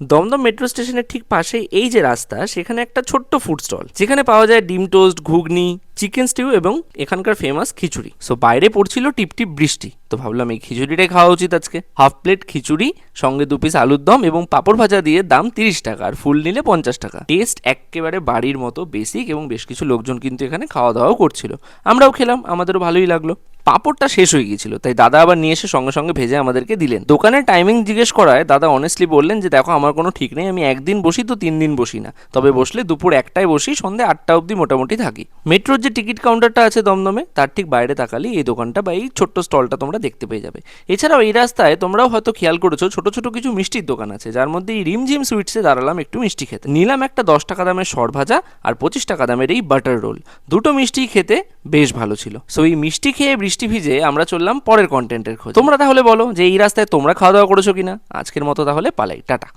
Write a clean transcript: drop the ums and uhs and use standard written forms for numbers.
Dumdum metro স্টেশনের ঠিক পাশেই এই যে রাস্তা, সেখানে একটা ছোট্ট ফুড স্টল যেখানে পাওয়া যায় ডিম টোস্ট, ঘুগনি, চিকেন স্টিউ এবং এখানকার ফেমাস খিচুড়ি। সো বাইরে পড়ছিল টিপ টিপ বৃষ্টি, তো ভাবলাম এই খিচুড়িটাই খাওয়া উচিত আজকে। হাফ প্লেট খিচুড়ি, সঙ্গে 2 পিস আলুর দম এবং পাঁপড় ভাজা দিয়ে দাম 30 টাকা, আর ফুল নিলে 50 টাকা। টেস্ট একেবারে বাড়ির মতো বেসিক, এবং বেশ কিছু লোকজন কিন্তু এখানে খাওয়া দাওয়াও করছিল। আমরাও খেলাম, আমাদেরও ভালোই লাগলো। পাঁপড়টা শেষ হয়ে গিয়েছিল, তাই দাদা আবার নিয়ে এসে সঙ্গে সঙ্গে ভেজে আমাদেরকে দিলেন। দোকানের টাইমিং জিজ্ঞেস করায় দাদা অনেস্টলি বললেন যে দেখো, আমার কোনো ঠিক নেই, আমি একদিন বসি তো 3 দিন বসি না, তবে বসলে দুপুর 1টায় বসি, সন্ধ্যে 8টা অবধি মোটামুটি থাকি। মেট্রোর যে টিকিট কাউন্টারটা আছে দমদমে, তার ঠিক বাইরে তাকালেই এই দোকানটা বা এই ছোট্ট স্টলটা তোমরা দেখতে পেয়ে যাবে। এছাড়াও এই রাস্তায় তোমরাও হয়তো খেয়াল করেছো, ছোট ছোট কিছু মিষ্টির দোকান আছে, যার মধ্যে এই রিমঝিম সুইটসে দাঁড়ালাম একটু মিষ্টি খেতে। নিলাম একটা 10 টাকা দামের সর ভাজা আর 25 টাকা দামের এই বাটার রোল। দুটো মিষ্টি খেতে বেশ ভালো ছিল। সো এই মিষ্টি খেয়ে বৃষ্টি ভিজে আমরা চললাম পরের কন্টেন্টের খোঁজে। তোমরা তাহলে বলো যে এই রাস্তায় তোমরা খাওয়া দাওয়া করেছো কিনা। আজকের মতো তাহলে পালাই, টাটা।